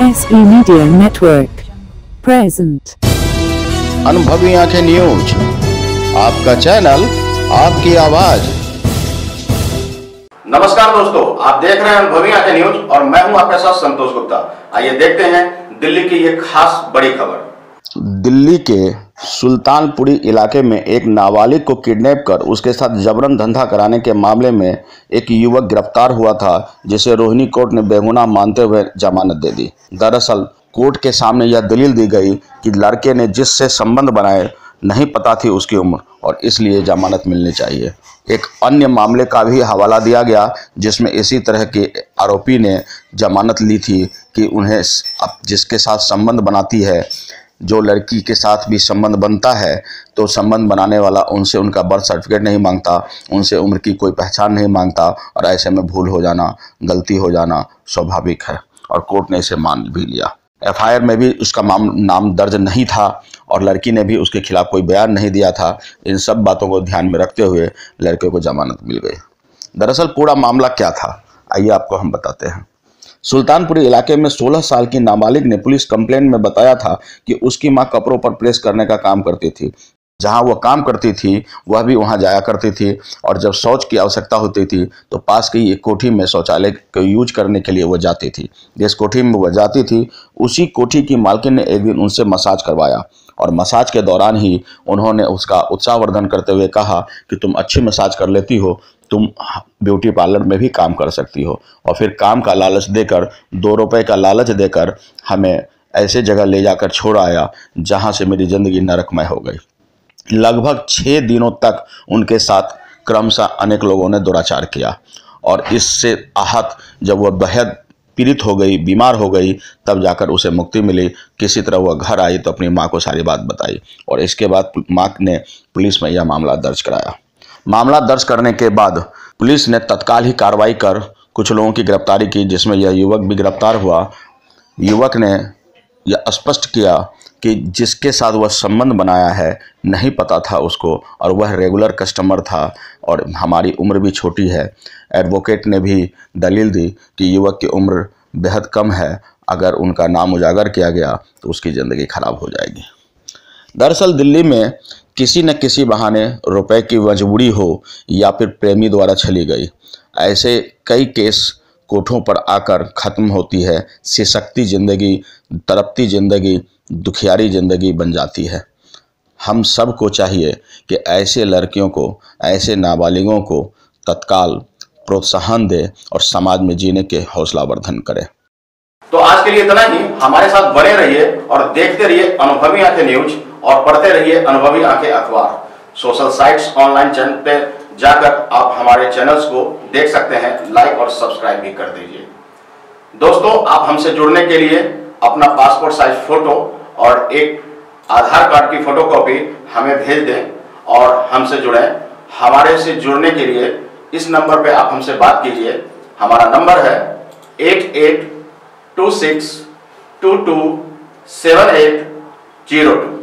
SB Media Network present अनुभवी आंखें news, आपका चैनल, आपकी आवाज। नमस्कार दोस्तों, आप देख रहे हैं अनुभवी आंखें न्यूज और मैं हूं आपके साथ संतोष गुप्ता। आइए देखते हैं दिल्ली की ये खास बड़ी खबर। दिल्ली के सुल्तानपुरी इलाके में एक नाबालिग को किडनैप कर उसके साथ जबरन धंधा कराने के मामले में एक युवक गिरफ्तार हुआ था, जिसे रोहिणी कोर्ट ने बेगुनाह मानते हुए जमानत दे दी। दरअसल कोर्ट के सामने यह दलील दी गई कि लड़के ने जिससे संबंध बनाए नहीं पता थी उसकी उम्र और इसलिए जमानत मिलनी चाहिए। एक अन्य मामले का भी हवाला दिया गया जिसमें इसी तरह के आरोपी ने जमानत ली थी कि उन्हें जिसके साथ संबंध बनाती है, जो लड़की के साथ भी संबंध बनता है, तो संबंध बनाने वाला उनसे उनका बर्थ सर्टिफिकेट नहीं मांगता, उनसे उम्र की कोई पहचान नहीं मांगता और ऐसे में भूल हो जाना, गलती हो जाना स्वाभाविक है और कोर्ट ने इसे मान भी लिया। एफआईआर में भी उसका नाम दर्ज नहीं था और लड़की ने भी उसके खिलाफ कोई बयान नहीं दिया था। इन सब बातों को ध्यान में रखते हुए लड़के को जमानत मिल गई। दरअसल पूरा मामला क्या था, आइए आपको हम बताते हैं। सुल्तानपुरी इलाके में 16 साल की नाबालिग ने पुलिस कंप्लेंट में बताया था कि उसकी मां कपड़ों पर प्रेस करने का काम करती थी। जहां वह काम करती थी वह भी वहां जाया करती थी और जब शौच की आवश्यकता होती थी तो पास की एक कोठी में शौचालय को यूज करने के लिए वह जाती थी। जिस कोठी में वह जाती थी उसी कोठी की मालकिन ने एक दिन उनसे मसाज करवाया और मसाज के दौरान ही उन्होंने उसका उत्साहवर्धन करते हुए कहा कि तुम अच्छी मसाज कर लेती हो, तुम ब्यूटी पार्लर में भी काम कर सकती हो। और फिर काम का लालच देकर, 2 रुपए का लालच देकर हमें ऐसे जगह ले जाकर छोड़ आया जहां से मेरी ज़िंदगी नरकमय हो गई। लगभग 6 दिनों तक उनके साथ क्रमशः अनेक लोगों ने दुराचार किया और इससे आहत जब वह बेहद पीड़ित हो गई, बीमार हो गई, तब जाकर उसे मुक्ति मिली। किसी तरह वह घर आई तो अपनी माँ को सारी बात बताई और इसके बाद माँ ने पुलिस में यह मामला दर्ज कराया। मामला दर्ज करने के बाद पुलिस ने तत्काल ही कार्रवाई कर कुछ लोगों की गिरफ्तारी की, जिसमें यह युवक भी गिरफ्तार हुआ। युवक ने यह स्पष्ट किया कि जिसके साथ वह संबंध बनाया है नहीं पता था उसको और वह रेगुलर कस्टमर था और हमारी उम्र भी छोटी है। एडवोकेट ने भी दलील दी कि युवक की उम्र बेहद कम है, अगर उनका नाम उजागर किया गया तो उसकी ज़िंदगी खराब हो जाएगी। दरअसल दिल्ली में किसी न किसी बहाने रुपए की मजबूरी हो या फिर प्रेमी द्वारा छली गई, ऐसे कई केस कोर्टों पर आकर ख़त्म होती है। सिसकती ज़िंदगी, तड़पती ज़िंदगी, दुखियारी ज़िंदगी बन जाती है। हम सबको चाहिए कि ऐसे लड़कियों को, ऐसे नाबालिगों को तत्काल प्रोत्साहन दे और समाज में जीने के हौसलावर्धन करें। तो आज के लिए इतना ही। हमारे साथ बने रहिए और देखते रहिए अनुभवी आंखें न्यूज और पढ़ते रहिए अनुभवी आंखें अखबार। सोशल साइट्स, ऑनलाइन चैनल पे जाकर आप हमारे चैनल्स को देख सकते हैं, लाइक और सब्सक्राइब भी कर दीजिए। दोस्तों, आप हमसे जुड़ने के लिए अपना पासपोर्ट साइज फोटो और एक आधार कार्ड की फोटोकॉपी हमें भेज दें और हमसे जुड़ें। हमारे से जुड़ने के लिए इस नंबर पे आप हमसे बात कीजिए। हमारा नंबर है 8826227802।